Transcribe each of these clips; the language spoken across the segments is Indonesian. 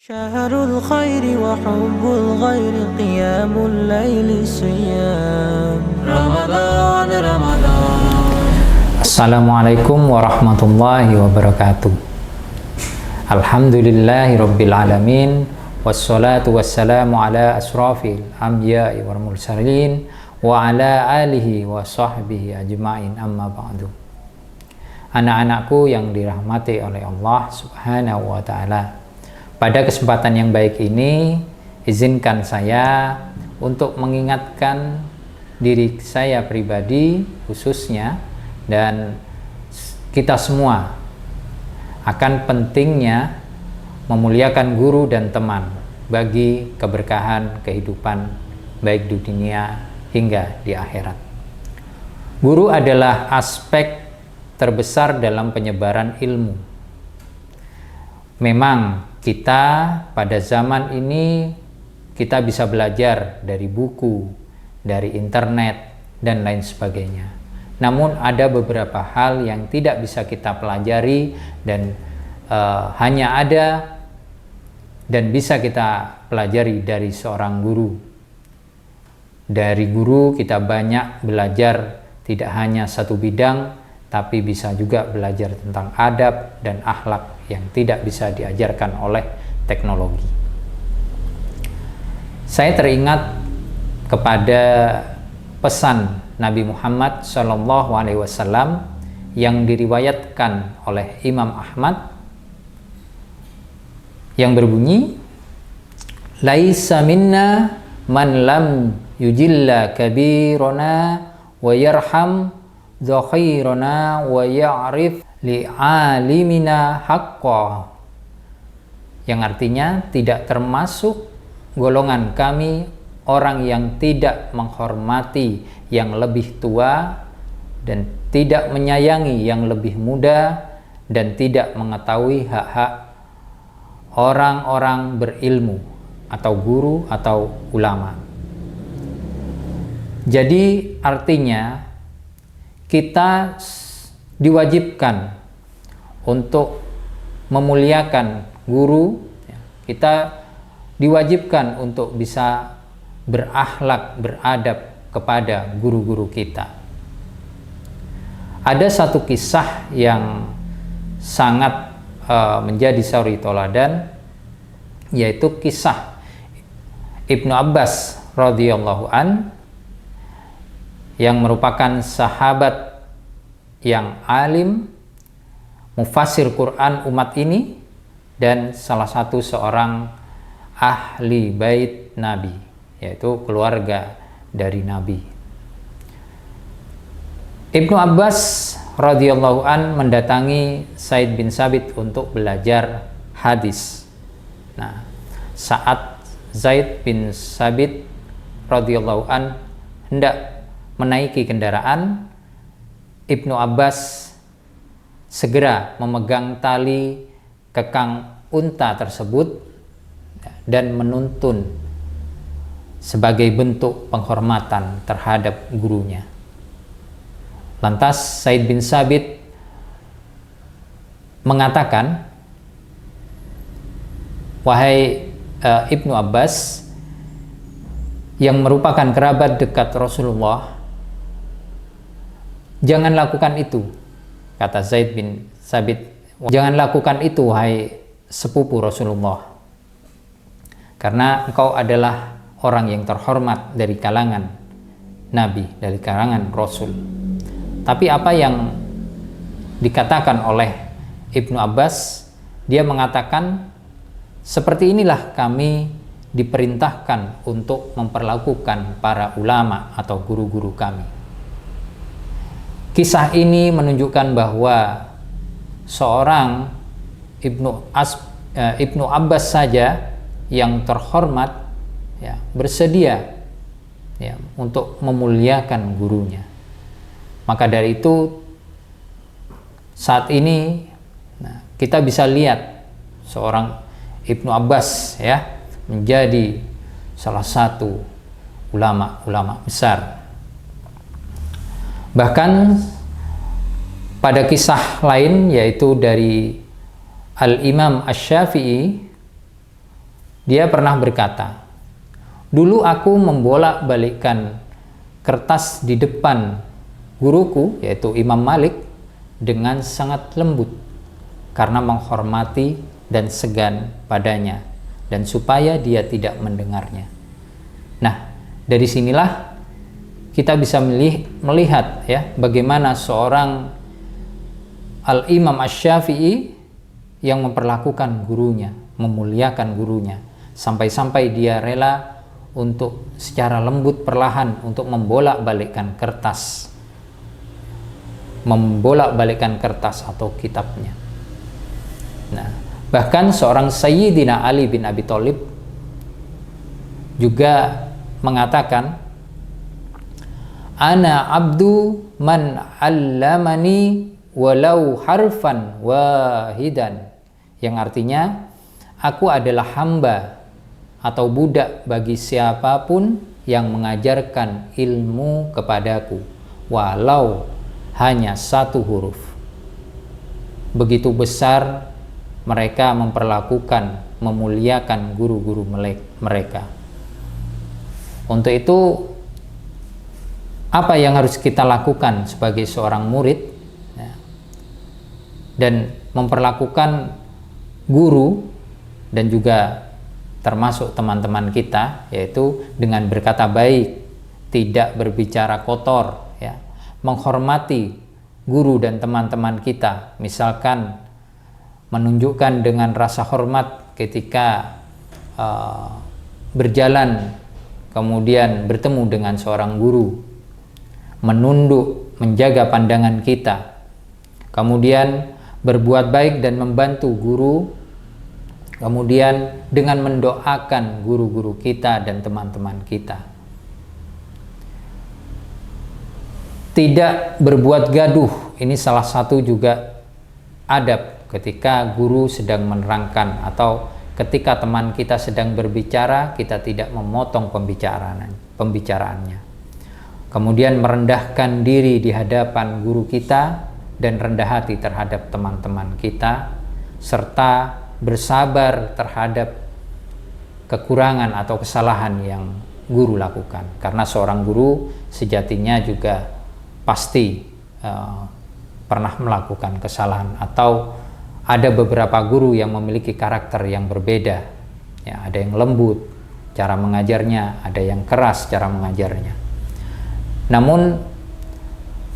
شهر الخير وحب الغير قيام الليل صيام رمضان رمضان. Assalamualaikum warahmatullahi wabarakatuh. Alhamdulillahi rabbil alamin, wassalatu wassalamu ala asrafil anbiya'i wal mursalin wa ala alihi wa sahbihi ajma'in, amma ba'du. Anak-anakku yang dirahmati oleh Allah subhanahu wa ta'ala, pada kesempatan yang baik ini, izinkan saya untuk mengingatkan diri saya pribadi khususnya dan kita semua akan pentingnya memuliakan guru dan teman bagi keberkahan kehidupan baik di dunia hingga di akhirat. Guru adalah aspek terbesar dalam penyebaran ilmu. Memang kita pada zaman ini kita bisa belajar dari buku, dari internet, dan lain sebagainya. Namun ada beberapa hal yang tidak bisa kita pelajari dan hanya ada dan bisa kita pelajari dari seorang guru. Dari guru kita banyak belajar tidak hanya satu bidang, tapi bisa juga belajar tentang adab dan akhlak yang tidak bisa diajarkan oleh teknologi. Saya teringat kepada pesan Nabi Muhammad SAW yang diriwayatkan oleh Imam Ahmad yang berbunyi, "Laisa minna man lam yujilla kabirona wa yarham zakhirana wa ya'rif li'alimina haqqa," yang artinya tidak termasuk golongan kami orang yang tidak menghormati yang lebih tua dan tidak menyayangi yang lebih muda dan tidak mengetahui hak-hak orang-orang berilmu atau guru atau ulama. Jadi artinya kita diwajibkan untuk memuliakan guru, kita diwajibkan untuk bisa berakhlak, beradab kepada guru-guru kita. Ada satu kisah yang sangat menjadi suri toladan, yaitu kisah Ibnu Abbas radhiyallahu an yang merupakan sahabat yang alim, mufassir Quran umat ini, dan salah satu seorang ahli bait Nabi, yaitu keluarga dari Nabi. Ibnu Abbas radhiyallahu an mendatangi Zaid bin Sabit untuk belajar hadis. Nah, saat Zaid bin Sabit radhiyallahu an hendak menaiki kendaraan, Ibnu Abbas segera memegang tali kekang unta tersebut dan menuntun sebagai bentuk penghormatan terhadap gurunya. Lantas Zaid bin Sabit mengatakan, "Wahai Ibnu Abbas, yang merupakan kerabat dekat Rasulullah, jangan lakukan itu," kata Zaid bin Sabit. "Jangan lakukan itu, wahai sepupu Rasulullah, karena engkau adalah orang yang terhormat dari kalangan Nabi, dari kalangan Rasul." Tapi apa yang dikatakan oleh Ibnu Abbas, dia mengatakan, "Seperti inilah kami diperintahkan untuk memperlakukan para ulama atau guru-guru kami." Kisah ini menunjukkan bahwa seorang Ibnu Abbas saja yang terhormat bersedia untuk memuliakan gurunya. Maka dari itu saat ini kita bisa lihat seorang Ibnu Abbas menjadi salah satu ulama-ulama besar. Bahkan pada kisah lain, yaitu dari Al-Imam Asy-Syafi'i Dia pernah berkata, dulu aku membolak-balikkan kertas di depan guruku, yaitu Imam Malik, dengan sangat lembut karena menghormati dan segan padanya dan supaya dia tidak mendengarnya. Nah, dari sinilah kita bisa melihat ya bagaimana seorang Al-Imam Asy-Syafi'i yang memperlakukan gurunya, memuliakan gurunya, sampai-sampai dia rela untuk secara lembut perlahan untuk membolak-balikkan kertas atau kitabnya. Nah, bahkan seorang Sayyidina Ali bin Abi Thalib juga mengatakan, ana abdu man allamani walau harfan wahidan, yang artinya aku adalah hamba atau budak bagi siapapun yang mengajarkan ilmu kepadaku walau hanya satu huruf. Begitu besar mereka memperlakukan, memuliakan guru-guru mereka. Untuk itu, apa yang harus kita lakukan sebagai seorang murid ya, dan memperlakukan guru dan juga termasuk teman-teman kita, yaitu dengan berkata baik, tidak berbicara kotor ya, menghormati guru dan teman-teman kita, misalkan menunjukkan dengan rasa hormat ketika berjalan kemudian bertemu dengan seorang guru, menunduk, menjaga pandangan kita, kemudian berbuat baik dan membantu guru, kemudian dengan mendoakan guru-guru kita dan teman-teman kita. Tidak berbuat gaduh, ini salah satu juga adab ketika guru sedang menerangkan atau ketika teman kita sedang berbicara, kita tidak memotong pembicaraannya. Kemudian merendahkan diri di hadapan guru kita dan rendah hati terhadap teman-teman kita, serta bersabar terhadap kekurangan atau kesalahan yang guru lakukan. Karena seorang guru sejatinya juga pasti pernah melakukan kesalahan, atau ada beberapa guru yang memiliki karakter yang berbeda ya, ada yang lembut cara mengajarnya, ada yang keras cara mengajarnya. Namun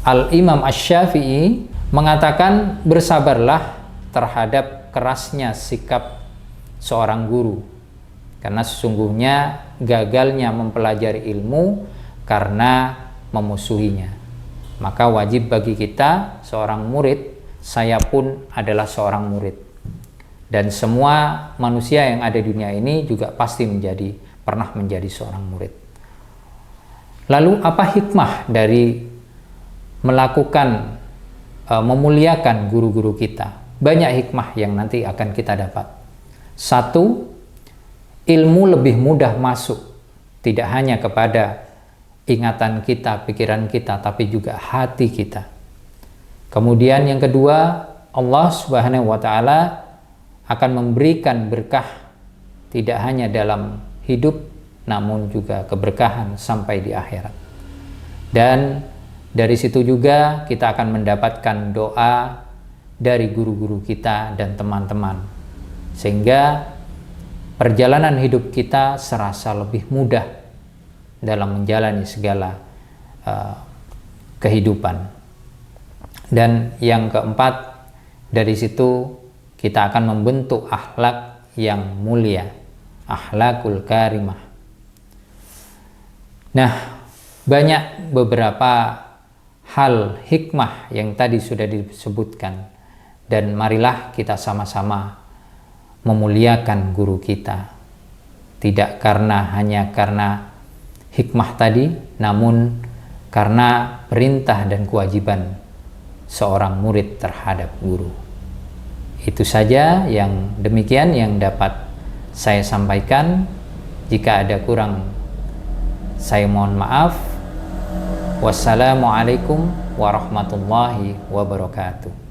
Al-Imam Asy-Syafi'i mengatakan, bersabarlah terhadap kerasnya sikap seorang guru, karena sesungguhnya gagalnya mempelajari ilmu karena memusuhinya. Maka wajib bagi kita seorang murid, saya pun adalah seorang murid, dan semua manusia yang ada di dunia ini juga pasti pernah menjadi seorang murid. Lalu apa hikmah dari melakukan memuliakan guru-guru kita? Banyak hikmah yang nanti akan kita dapat. Satu, ilmu lebih mudah masuk, tidak hanya kepada ingatan kita, pikiran kita, tapi juga hati kita. Kemudian yang kedua, Allah Subhanahu wa Ta'ala akan memberikan berkah tidak hanya dalam hidup, namun juga keberkahan sampai di akhirat. Dan dari situ juga kita akan mendapatkan doa dari guru-guru kita dan teman-teman, sehingga perjalanan hidup kita serasa lebih mudah dalam menjalani segala kehidupan. Dan yang keempat, dari situ kita akan membentuk akhlak yang mulia, akhlakul karimah. Nah, banyak beberapa hal hikmah yang tadi sudah disebutkan, dan marilah kita sama-sama memuliakan guru kita, tidak hanya karena hikmah tadi, namun karena perintah dan kewajiban seorang murid terhadap guru. Itu saja yang demikian yang dapat saya sampaikan. Jika ada kurang, saya mohon maaf. Wassalamualaikum warahmatullahi wabarakatuh.